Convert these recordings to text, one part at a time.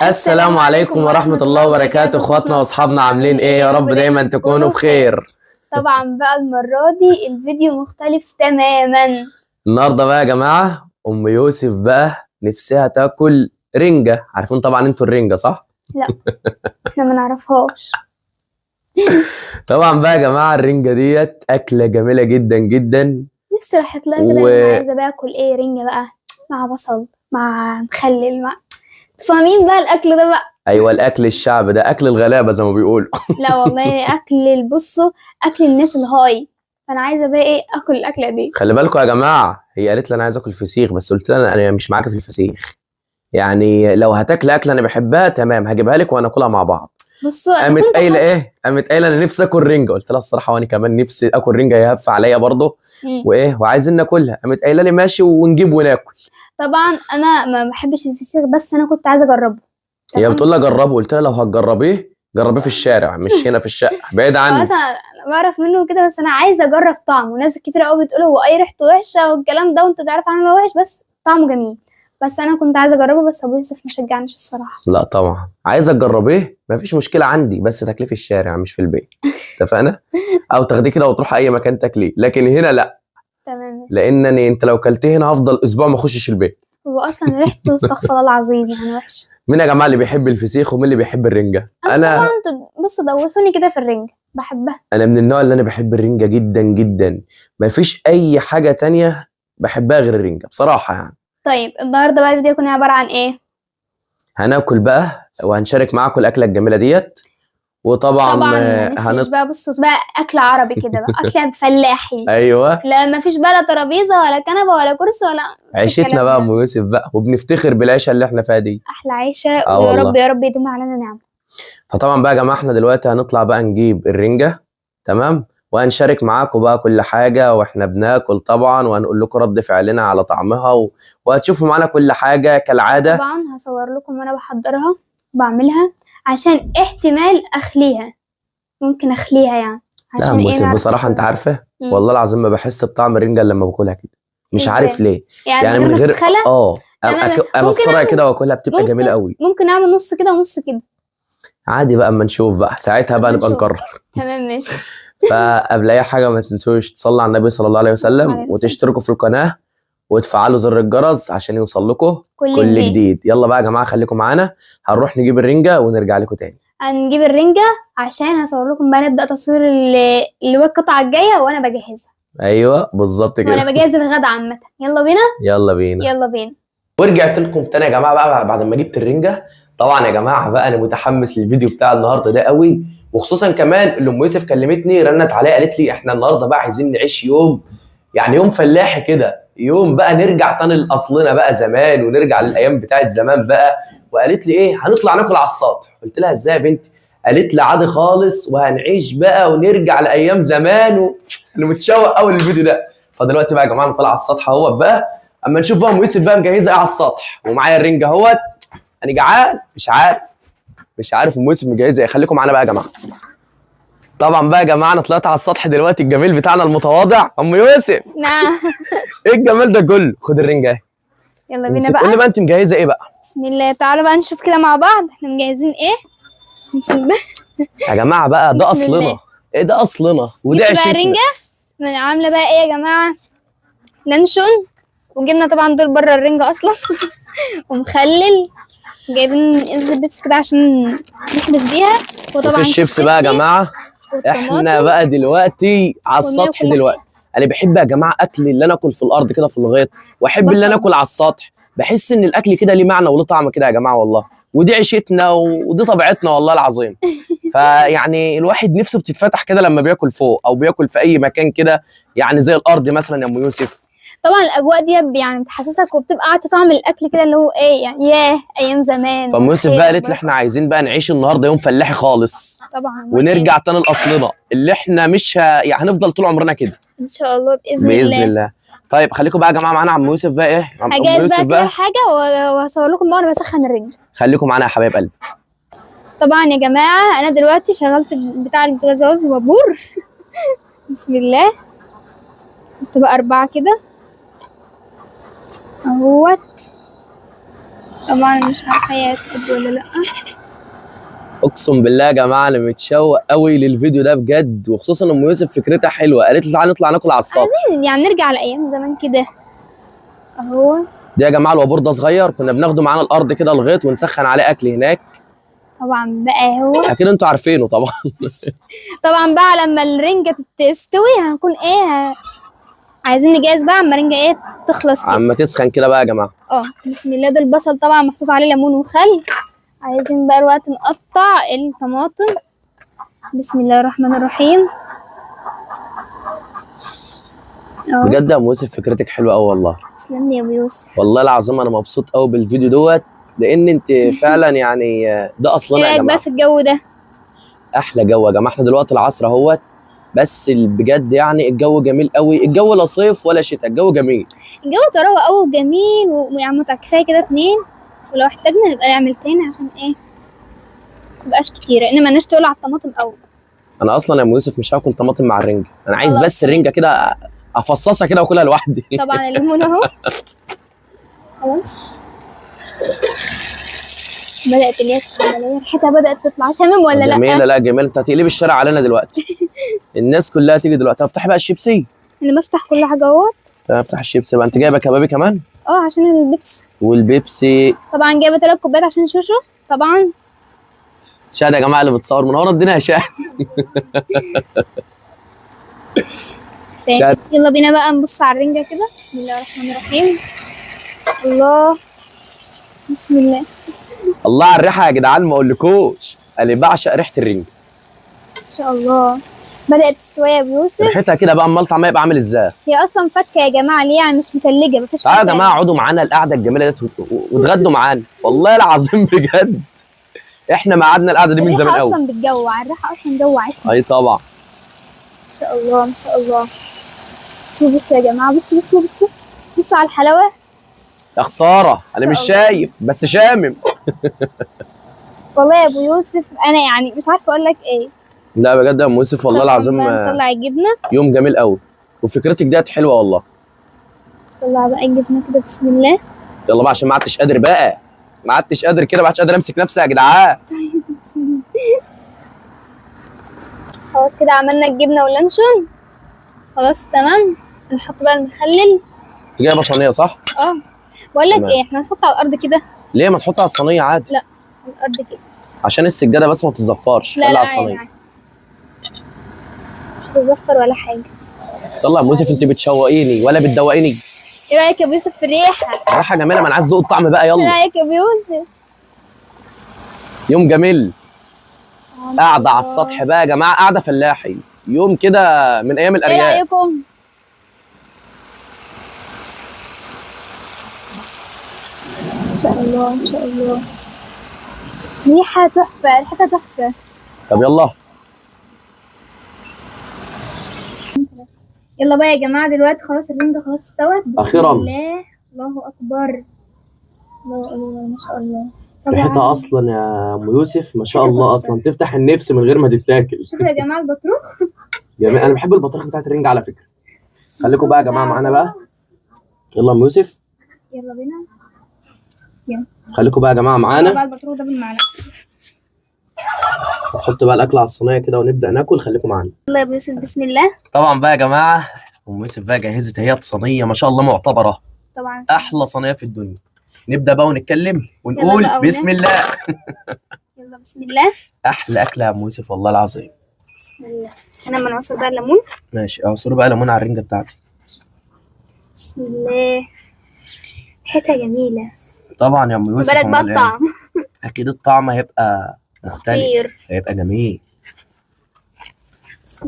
السلام عليكم ورحمة الله وبركاته، اخواتنا واصحابنا، عاملين ايه؟ يا رب دايما تكونوا بخير. طبعا بقى المرة دي الفيديو مختلف تماما. النهارده بقى يا جماعة ام يوسف بقى نفسها تاكل رنجة. عارفين طبعا انتوا الرنجة صح؟ لا احنا ما نعرفهاش. طبعا بقى يا جماعة الرنجة ديت أكلة جميلة جدا جدا. نفسي راحت لها كده انا عايزة باكل ايه؟ رنجة بقى مع بصل مع مخلل مع فاهمين بقى الاكل ده بقى. ايوه الاكل الشعب ده اكل الغلابة زي ما بيقولوا. لا والله اكل بصوا اكل الناس الهاي. فانا عايزة بقى ايه؟ اكل الاكلة دي. خلي بالكم يا جماعة، هي قالت لي انا عايز اكل فسيخ، بس قلت لها انا مش معاك في الفسيخ. يعني لو هتاكل اكله انا بحبها تمام هجيبها لك وهناكلها مع بعض. بصوا قامت قايله ايه؟ قامت قايله انا نفسي اكل رنجه. قلت لها الصراحه وانا كمان نفسي اكل رنجه، يهف عليا برضه وايه وعايزين ناكلها. قامت قايله لي ماشي ونجيب وناكل. طبعا انا ما بحبش الفسيخ بس انا كنت عايزة اجربه. هي بتقول لها جربه، قلت لها لو هتجربيه جربيه في الشارع مش هنا في الشقه بعيد عني. مثلا بعرف منه كده بس انا عايزه اجرب طعمه. ناس كتير قوي بتقول هو اي ريحته وحشه والكلام ده وانت تعرف عنه وحش بس طعمه جميل. بس انا كنت عايزه اجربه بس ابو يوسف ما شجعنيش الصراحه. لا طبعا عايزه تجربيه مفيش مشكله عندي، بس تاكليه في الشارع مش في البيت. اتفقنا؟ او تاخديه كده وتروح اي مكان تاكليه، لكن هنا لا. تمام. لانني انت لو كلتيه هنا هفضل اسبوع ما اخشش البيت. هو اصلا ريحته استغفر الله العظيم يعني وحش. مين يا جماعه اللي بيحب الفسيخ ومين اللي بيحب الرنجه؟ انا طبعا انتوا بصوا دوسوني كده في الرنجة بحبها. انا من النوع اللي انا بحب الرنجه جدا جدا. مفيش اي حاجه تانية بحبها غير الرنجه بصراحه يعني. طيب النهارده بقى الفيديو يكون عباره عن ايه؟ هناكل بقى وهنشارك معاكم الاكله الجميله ديت. وطبعا مش بقى بصوا بقى اكل عربي كده بقى اكل فلاحي. ايوه لا مفيش بقى لا ترابيزه ولا كنبه ولا كرسي ولا عيشتنا بقى ام يوسف بقى، وبنفتخر بالعيشه اللي احنا فيها دي. احلى عيشه ويا رب يا رب يديم علينا نعم. فطبعا بقى يا جماعه احنا دلوقتي هنطلع بقى نجيب الرنجه. تمام. وهنشارك معاكم بقى كل حاجه واحنا بناكل طبعا، وهنقول لكم رد فعلنا على طعمها وهتشوفوا معانا كل حاجه كالعاده. طبعا هصور لكم وانا بحضرها بعملها عشان احتمال اخليها. ممكن اخليها يعني لا عشان يوسف بصراحه انت عارفه والله العظيم ما بحس بطعم الرنجه إلا لما باكلها كده. مش عارف ليه. يعني من غير انا الصراحه كده واكلها بتبقى جميله قوي. ممكن اعمل نص كده ونص كده عادي بقى اما نشوف بقى ساعتها بقى نبقى نقرر. تمام ماشي. فقبل اي حاجه ما تنسوش تصلوا على النبي صلى الله عليه وسلم وتشتركوا في القناه وتفعلوا زر الجرس عشان يوصل لكم كل جديد. يلا بقى يا جماعه خليكم معانا، هنروح نجيب الرنجه ونرجع لكم تاني. هنجيب الرنجه عشان هصور لكم بقى نبدا تصوير اللي هو القطعه الجايه وانا بجهزها. ايوه بالظبط كده وانا بجهز الغدا عامه. يلا بينا يلا بينا يلا بينا. ورجعت لكم تاني يا جماعه بقى بعد ما جبت الرنجه. طبعا يا جماعه بقى انا متحمس للفيديو بتاع النهارده ده قوي، وخصوصا كمان اللي ام يوسف كلمتني رنت عليا قالت لي احنا النهارده بقى عايزين نعيش يوم، يعني يوم فلاحي كده، يوم بقى نرجع تاني لاصلنا بقى زمان ونرجع للايام بتاعت زمان بقى. وقالت لي ايه هنطلع ناكل على السطح. قلت لها ازاي يا بنتي؟ قالت لي عادي خالص وهنعيش بقى ونرجع لايام زمان انا متشوق قوي للفيديو ده. فدلوقتي بقى يا جماعه نطلع على السطح اهوت بقى اما نشوف بقى ام يوسف بقى مجهزه ايه على السطح، ومعايا الرنجه اهوت. انا جعان مش عارف ام يوسف مجهزه ايه. خليكم معانا بقى يا جماعه. طبعا بقى يا جماعه انا طلعت على السطح دلوقتي الجميل بتاعنا المتواضع. ام يوسف نعم ايه الجمال ده كله؟ خد الرنجه اهي. يلا بينا بقى. قول لي بقى انت مجهزه ايه بقى؟ بسم الله تعالى بقى نشوف كده مع بعض احنا مجهزين ايه. يا جماعه بقى ده اصلنا. ايه ده اصلنا ودي عيشتنا. الرنجه عامله بقى ايه يا جماعه؟ لانشون وجبنا طبعا دول بره الرنجه اصلا ومخلل جايبين ازازه بيبسي كده عشان نحبس بيها. وطبعا الشيبس بقى يا جماعه. احنا بقى دلوقتي على السطح دلوقتي. انا بحب يا جماعه اكل اللي انا اكل في الارض كده في الغيط، واحب اللي انا اكل على السطح. بحس ان الاكل كده ليه معنى وله طعم كده يا جماعه والله، ودي عيشتنا ودي طبيعتنا والله العظيم. فيعني الواحد نفسه بتتفتح كده لما بياكل فوق او بياكل في اي مكان كده، يعني زي الارض مثلا يا ام يوسف. طبعا الاجواء دي يعني بتحسسك وبتبقى قاعده طعم الاكل كده اللي هو ايه يعني ياه ايام زمان. فام يوسف بقى قالت لي احنا عايزين بقى نعيش النهارده يوم فلاحي خالص طبعا ونرجع تاني لاصلنا اللي احنا مش يعني هنفضل طول عمرنا كده ان شاء الله باذن الله. طيب خليكم بقى يا جماعه معانا عم يوسف بقى ايه. هجهز بقى كده الحاجه وهصور لكم بقى وانا بسخن الرنجه. خليكم معانا يا حبايب قلبي. طبعا يا جماعه انا دلوقتي شغلت بتاع البوتاجاز في البابور. بسم الله. تبقى 4 كده اهوت طبعا مش عارفه هي هتحب ولا لا. اقسم بالله يا جماعه انا متشوق قوي للفيديو ده بجد، وخصوصا ام يوسف فكرتها حلوه، قالت لي تعالى نطلع ناكل على السطح. عايزين يعني نرجع لايام زمان كده اهو. ده يا جماعه الوابور ده صغير كنا بناخده معانا الارض كده الغيط ونسخن عليه اكل هناك، طبعا بقى هو. اكيد انتوا عارفينه طبعا. طبعا بقى لما الرنجة تستوي هنكون ايه، عايزين نجهز بقى اما الرنجة ايه تخلص كده. عم تسخن كده بقى يا جماعه. بسم الله. ده البصل طبعا محطوط عليه ليمون وخل. عايزين بقى الوقت نقطع الطماطم. بسم الله الرحمن الرحيم. بجد يا ام يوسف فكرتك حلوه قوي والله. تسلم لي يا ابو يوسف. والله العظيم انا مبسوط قوي بالفيديو دوت، لان انت فعلا يعني ده اصلنا ايه يا رايك جماعه. بقى في الجو ده؟ احلى جو يا جماعه، احنا دلوقتي العصر اهوت، بس بجد يعني الجو جميل قوي، الجو لا صيف ولا شتاء، الجو جميل. الجو طراوة قوي وجميل ويعني متعة. كفايه كده 2، ولو احتاجنا نبقى نعمل تاني عشان ايه متبقاش كتيرة، انما الناس تقول على الطماطم قوي. انا اصلا يا ام يوسف مش هاكل طماطم مع الرنجه، انا عايز خلاص بس الرنجه كده افصصها كده واكلها لوحدي. طبعا الليمون اهو. خلاص بدأت العملية، ريحتها بدأت تطلع. شامم ولا لا؟ جميله، لا جميله، انت هتقلبي الشارع علينا دلوقتي. الناس كلها تيجي دلوقتي. افتحي بقى الشيبسي. انا بفتح كل حاجة اهو. افتح الشيبسي بقى. انت جايبه كبابي كمان؟ عشان البيبس. والبيبسي طبعا جايبة 3 كوبايات عشان شوشو طبعا. شاهد يا جماعه اللي بتصور منوره الدنيا يا شاهد. شاهد. يلا بينا بقى نبص على الرنجة كده. بسم الله الرحمن الرحيم. الله. بسم الله. الله على الريحه يا جدعان، ما اقولكوش انا بعشق ريحه الرنجه. ما شاء الله بدأت تستوي يا ابو يوسف. ريحتها كده بقى امال طعمها يبقى عامل ازاي؟ هي اصلا فكه يا جماعه، ليه يعني مش متلجه؟ مفيش. تعالوا يا جماعه اقعدوا معانا القعده الجميله دي واتغدوا معانا، والله العظيم بجد احنا ما قعدنا القعده دي من زمان قوي. الريحه اصلا بتجوع، الريحه اصلا جوعتني. اي طبعا. ما شاء الله ما شاء الله. بصوا يا جماعه، بصوا بصوا على الحلاوه. يا خساره انا مش شايف بس شامم. والله يا ابو يوسف انا يعني مش عارفه اقول لك ايه. لا بجد يا ام يوسف والله العظيم نطلع الجبنه. يوم جميل قوي، وفكرتك ديت حلوه والله. طلع بقى الجبنه كده. بسم الله. يلا بقى عشان ما عدتش قادر بقى، ما عدتش قادر كده، ما عدتش قادر امسك نفسي يا جدعان. بسم الله. خلاص كده عملنا الجبنه واللانشون. خلاص تمام. نحط بقى المخلل. انت جايبه صينيه صح؟ بقول لك ايه، احنا هنحط على الارض كده. ليه ما تحطها على الصينيه عادي؟ لا على الارض كده عشان السجاده بس ما تتزفرش. لا خليها على عادي الصينيه. عادي. مش بتزفر ولا حاجه. يلا يا ام يوسف انت بتشوقيني ولا بتدوقيني؟ ايه رايك يا ابو يوسف في الريحه؟ ريحه جميله، ما انا عايز ادوق الطعم بقى. ايه يلا رايك يا ابو يوسف؟ يوم جميل. قاعده على السطح بقى يا جماعه، قاعده فلاحي، يوم كده من ايام الارياف. ايه رايكم؟ ان شاء الله ان شاء الله. ريحه تحفه، ريحتها تحفه. طب يلا. يلا بقى يا جماعه دلوقتي خلاص الرنجة خلاص استوت. بسم أخيراً. الله. الله اكبر. الله الله ما شاء الله. ريحتها اصلا يا ام يوسف ما شاء الله اصلا تفتح النفس من غير ما تتاكل. شوفوا يا جماعه البطروخ. جميل. انا بحب البطارخ بتاعت الرنجة على فكره. خليكم بقى يا جماعه معانا بقى. يلا ام يوسف. يلا بينا. يلا. خليكم بقى يا جماعه معانا. بقى البطروخ ده بالمعلقه. نحط بقى الاكل على الصينيه كده ونبدا ناكل. خليكم معانا. يلا يا ابو يوسف بسم الله. طبعا بقى يا جماعه ام يوسف بقى جهزت هي صينيه ما شاء الله معتبره طبعا احلى صينيه في الدنيا. نبدا بقى ونتكلم ونقول بسم الله. يلا بسم الله. احلى اكله يا ام يوسف والله العظيم. بسم الله. انا لما نعصر بقى الليمون. ماشي اعصري بقى ليمون على الرنجه بتاعتي. بسم الله. ريحتها جميله طبعا يا ام يوسف. بلد بقى الطعم. اكيد الطعم هيبقى مختلف. خطير. هيبقى جميل.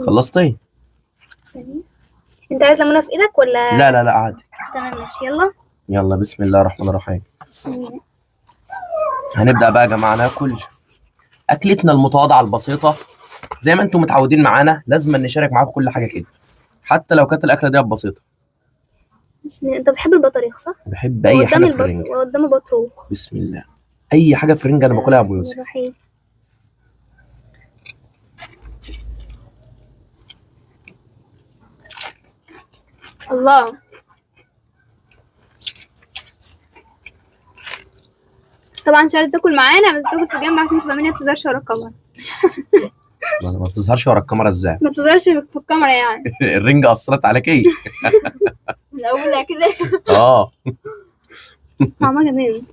خلصتي؟ ثانية. انت عايز ليمونه في ايدك ولا؟ لا لا لا عادي. تمام ماشي. يلا. يلا بسم الله الرحمن الرحيم. بسم الله. هنبدا بقى يا جماعه ناكل اكلتنا المتواضعه البسيطه زي ما انتم متعودين معانا. لازم نشارك معاكم كل حاجه كده حتى لو كانت الاكله دي بسيطه. بسم الله. انت بتحب البطاريخ صح؟ بحب اي حاجه في الرنجه. وقدام البطروخ. بسم الله. اي حاجه في الرنجه انا باكلها يا ابو يوسف. الله. طبعا شهادة تاكل معانا بس تاكل في جنب عشان تبقى منها ما بتظهرش ورا الكاميرا. ما بتظهرش ورا الكاميرا ازاي؟ ما بتظهرش في الكاميرا يعني. الرنجة أثرت عليك ايه؟ من اولها كده. اه طعمها جميل.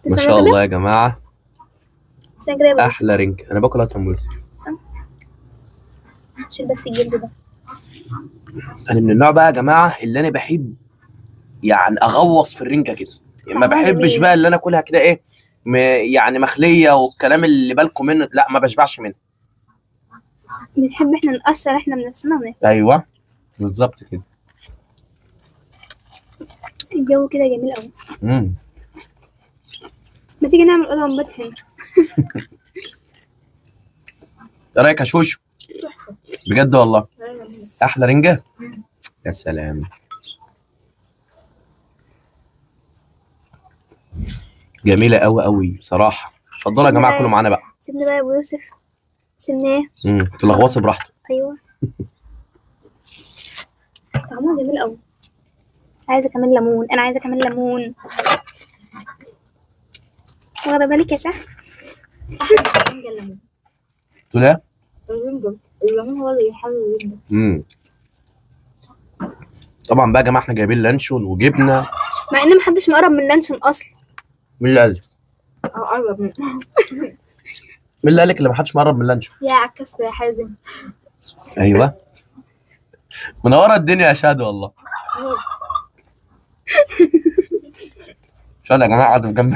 ما شاء الله يا جماعة، بس أنا كده يبقى أحلى رنج. أنا باكل أكتر من يوسف. شيل بس الجلد ده. أنا من النوع بقى يا جماعة اللي أنا بحب يعني أغوص في الرنجة كده، يعني ما طعمها بحبش جميل. بقى اللي أنا أكلها كده إيه يعني مخلية والكلام اللي بالكم منه، لا ما بشبعش منه. بنحب احنا نقشر احنا بنفسنا وناكل. أيوه بالظبط كده. الجو كده جميل قوي. امم ما تيجي نعمل اوضه ونبات هنا. إيه رأيك يا شوشو؟ بجد والله أحلى رنجة. يا سلام، جميلة أوي أوي بصراحة. اتفضلوا يا جماعة كلوا معانا بقى. سيبني بقى يا ابو يوسف. سيبناه. تلغوصوا براحته. ايوه. طعمها جميل قوي. عايزه كمان ليمون، انا عايزه كمان ليمون. واخده بالك يا شهد؟ الرنجة الليمون. قلت له الليمون هو اللي يحلل الرنجة. طبعا بقى يا جماعة احنا جايبين لانشون وجبنة. مع ان محدش مقرب من اللانشون اصلا. مين اللي قال؟ قرب منه. مين اللي قالك اللي محدش مقرب من اللانشون؟ يا عكس يا حازم. ايوه منورة الدنيا يا شهد والله. شهد يا جماعة قاعدة في جنب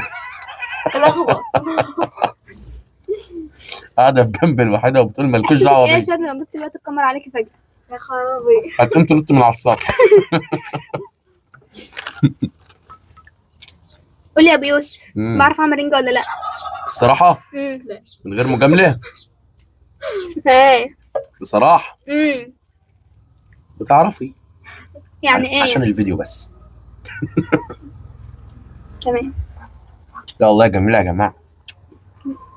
قاعدة في جنب الوحيدة وبتقول مالكوش دعوة ايه يا بيا. شهد لما جبت دلوقتي الكاميرا عليكي فجأة؟ يا خرابي. هتقوم تنط من على السطح. قولي يا ابو يوسف، مم. بعرف اعمل رنجة ولا لا؟ الصراحة من غير مجاملة ايه. بصراحة بتعرفي يعني ايه عشان يعني؟ الفيديو بس. تمام. لا والله جميلة يا جماعة.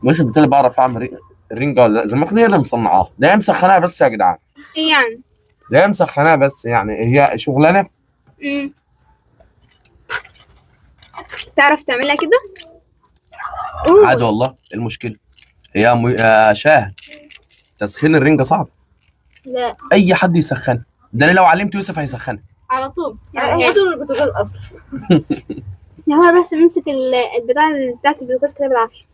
مش قلت لي بعرف اعمل الرنجة ولا لا؟ زي ما كنا هي اللي مصنعاها، ده هي مسخناها بس يا جدعان. ايه يعني؟ ده هي مسخناها بس، يعني هي شغلانة. تعرف تعملها كده؟ عادي والله، إيه المشكلة؟ هي يا شاهد تسخين الرنجة صعب. لا أي حد يسخنها، ده أنا لو علمت يوسف هيسخنها. على طول. يعني انا إيه؟ كنت من البرتغال اصلا. يا هو بس نمسك البتاع بتاعت البلوكاس كده بالعافية.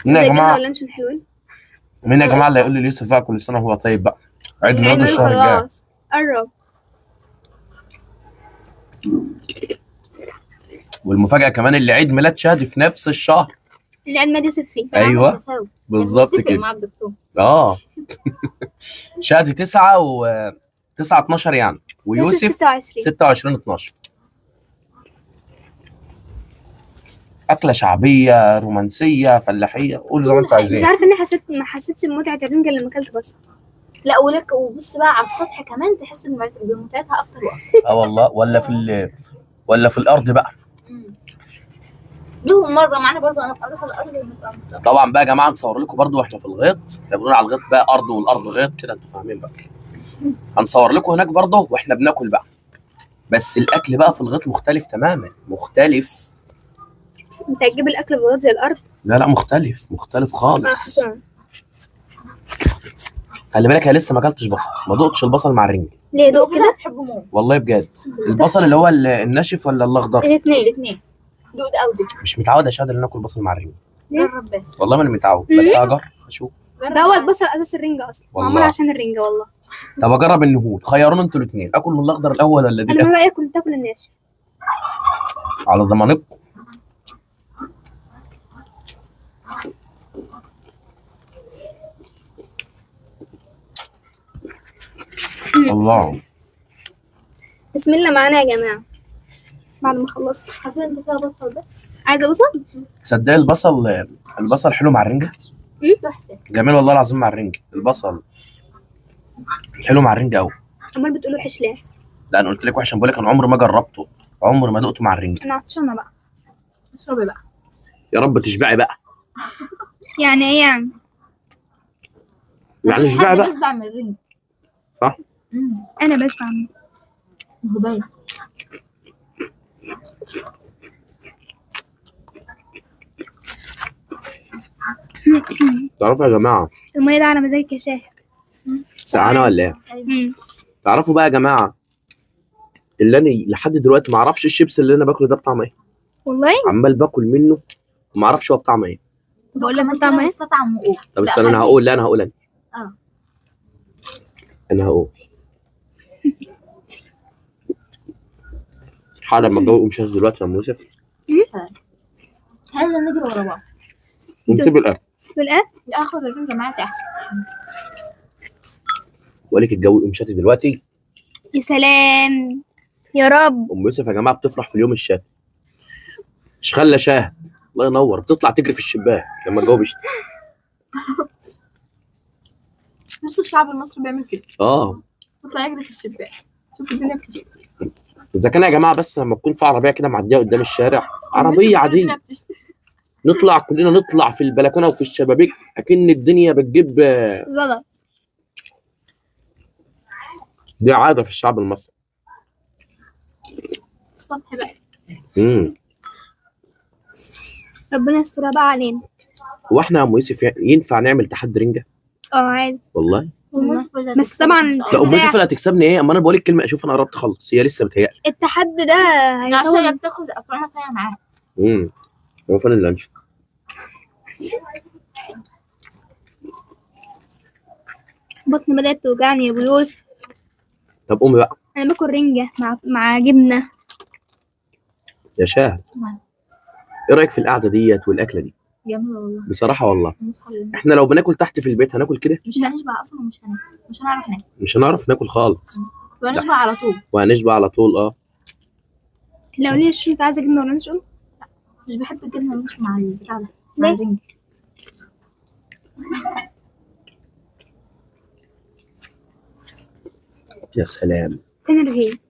مين يا زي الجبنة جماعة؟ واللانشون حلوين. مين يا جماعة اللي هيقول لي ليوسف بقى كل سنة وهو طيب بقى؟ عيد ميلاده عيد الشهر الجاي. خلاص قرب. والمفاجأة كمان اللي عيد ميلاد شهد في نفس الشهر. اللي عيد ميلاد يوسف فيه. أيوه بالظبط كده. مع الدكتور. شهد 9 9 12 يعني، ويوسف 26. 26 12. أكلة شعبية رومانسية فلاحية، قولوا زي ما أنتوا مش عايزين. عارفة اني ما حسيتش بمتعة الرنجة لما اكلت بصل. لا ولك وبص بقى على السطح كمان تحس بمتعتها اكتر وقت. والله ولا في الأرض بقى. دوهم مره معانا برضه انا في ارض الارض. طبعا بقى يا جماعه نصور لكم برضو واحنا في الغيط، احنا بنقول على الغيط بقى ارض والارض غيط كده، انتوا فاهمين بقى. هنصور لكم هناك برضو واحنا بناكل بقى، بس الاكل بقى في الغيط مختلف تماما، مختلف. انت هتجيب الاكل بالغلط زي الارض؟ لا مختلف خالص. حسنا. خلي بالك انا لسه ما اكلتش بصل، ما دقتش البصل مع الرنجة. ليه دوق كده؟ بتحبه موت. والله بجد. البصل اللي هو الناشف ولا الاخضر؟ الاثنين. دوق ده او ده. مش متعود يا شهد ان اكل بصل مع الرنجة. جرب بس. والله ما انا متعود، بس هجرب اشوف. ده هو البصل اساس الرنجة اصلا، والله. معمول عشان الرنجة والله. طب اجرب النهول، خيرونا انتوا الاثنين، اكل من الاخضر الاول ولا دي انا من الأول؟ رايي تاكل الناشف. على ضمانتكم. الله. بسم الله معانا يا جماعة. بعد ما خلصت عارفين انت فيها بصل بس. عايزة بصل؟ تصدق البصل حلو مع الرنجة؟ تحفه. جميل والله العظيم مع الرنجة، البصل حلو مع الرنجة قوي. امال بتقولوا حش ليه؟ لا انا قلت لك وحش، بقول لك انا عمري ما جربته، عمري ما دقته مع الرنجة. انا عطشانة بقى. اشربي بقى. يا رب تشبعي بقى. يعني ايه يعني؟ يعني اشبعي بقى. بس بعمل رنج. صح؟ انا بس بعمل. هو باين. تعرفوا يا جماعه المية ده على مزاجك يا شاهد. سقعانه ولا ايه؟ تعرفوا بقى يا جماعه اللي انا لحد دلوقتي ما اعرفش الشيبس اللي انا باكله ده بطعم ايه. والله عمال باكل منه وما اعرفش هو بطعم ايه. بقول لك بطعم ايه؟ مستطعم وقوف. طب استنى انا هقول. لا انا هقول انا هقول حالا لما الجو يقوم شاش دلوقتي يا ام يوسف هذا نجري ورا بعض ونسيب الاكل. بالآخر اخذ الرنجة معايا تحت. بقول لك الجو يقوم شاتي دلوقتي. يا سلام يا رب. ام يوسف يا جماعه بتفرح في اليوم الشاتي. مش خلى شاهد الله ينور بتطلع تجري في الشباك لما الجو بيشتي. نص الشعب المصري بيعمل كده. يطلع يجري في الشباك. شوف الدنيا بتشتي. اذا كان يا جماعه بس لما تكون في عربيه كده معديه قدام الشارع عربيه عاديه نطلع كلنا نطلع في البلكونه وفي الشبابيك اكن الدنيا بتجيب. زلط. دي عاده في الشعب المصري. السطح بقى. ربنا يسترها بقى علينا. هو احنا يا ام يوسف ينفع نعمل تحدي رنجه؟ عادي والله. بس طبعا لا ام يوسف اللي هتكسبني ايه؟ اما انا بقول لك كلمه اشوف انا قربت اخلص هي لسه بتهيألي. التحدي ده عشان هيطول. بتاخد افرانه فيها معاها. هو فين اللانش؟ بطني بدأت توجعني يا ابو يوسف. طب قومي بقى. انا باكل رنجة مع جبنة. يا شاهد ايه رايك في القعده ديت والاكله دي؟ جميل والله. بصراحه والله احنا لو بناكل تحت في البيت هناكل كده؟ مش هنشبع اصلا مش هنعرف ناكل. مش هنعرف ناكل خالص. وهنشبع على طول. وهنشبع على طول. لو ليه شو انت عايزة جبنة ولا نشوي؟ مش بحب الجبنه مش مع البتاع ده. ليه؟ مع الرنجة. يا سلام تنرجي.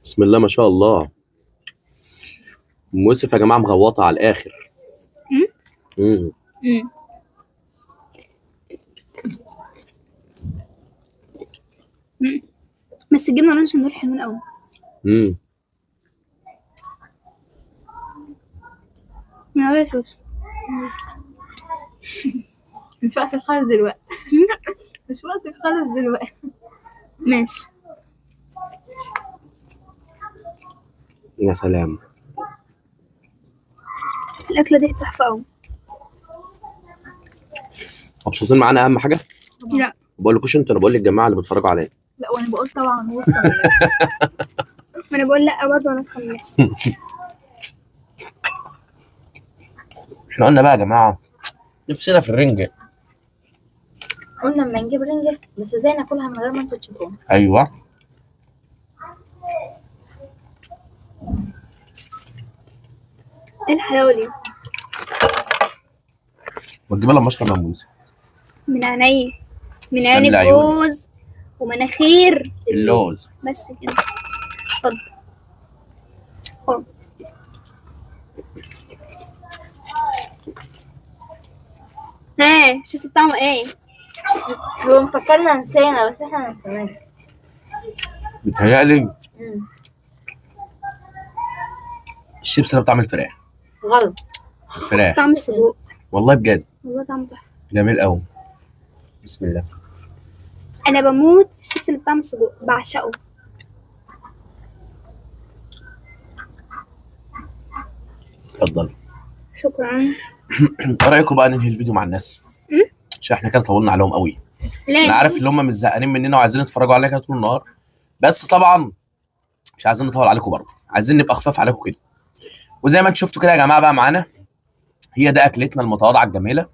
بسم الله ما شاء الله. ام يوسف يا جماعه مغوطه على الاخر. بس الجبنة والرنجة دول حلوين قوي. من غير صوص. مش وقت الخالص دلوقتي. مش وقت الخالص دلوقتي. ماشي. يا سلام الأكلة دي تحفة قوي. مبسوطين معانا اهم حاجه؟ لا ما بقولكوش انتوا انا بقول للجماعه اللي بيتفرجوا عليا. لا وانا بقول طبعا ما انا بقول لا برضه انا اسخن الناس. احنا قلنا بقى يا جماعه نفسنا في الرنجه. قلنا لما نجيب رنجة بس ازاي ناكلها من غير ما انتوا تشوفوها. ايوه ايه الحلاوة دي؟ وتجيبها لما اشرب يا موسى. من عيني. من تسلم عين لي عيونك. الجوز ومناخير اللوز. بس كده. اتفضل. خد. شفت طعمه ايه؟ هو مفكرنا نسينا بس احنا نسيناه. بيتهيألي الشيبس ده بطعم الفراخ. غلط. الفراخ طعم السجق. والله بجد والله طعمه تحفة. جميل قوي. بسم الله. انا بموت في الشيبس اللي بطعم السجق بعشقه. اتفضل. شكرا. ايه رايكم بقى ننهي الفيديو مع الناس؟ عشان احنا كده طولنا عليهم قوي. ليه؟ انا عارف ان هم مش زهقانين مننا وعايزين يتفرجوا علينا كده طول النهار، بس طبعا مش عايزين نطول عليكم برضه، عايزين نبقى خفاف عليكم كده. وزي ما انتم شفتوا كده يا جماعه بقى معانا هي ده اكلتنا المتواضعه الجميله،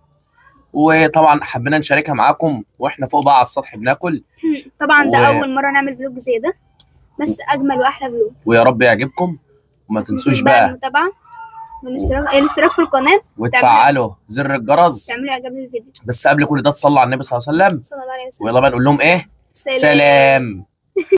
وطبعا حبينا نشاركها معاكم واحنا فوق بقى على السطح بناكل. طبعا ده اول مره نعمل فلوج زي ده، بس اجمل واحلى فلوج. ويا رب يعجبكم، وما تنسوش بقى المتابعه والاشتراك في القناه، وتفعلوا زر الجرس، تعملوا اعجاب للفيديو. بس قبل كل ده تصلوا على النبي صلى الله عليه وسلم. صلى الله عليه وسلم. ويلا بقى نقول لهم ايه؟ سلام.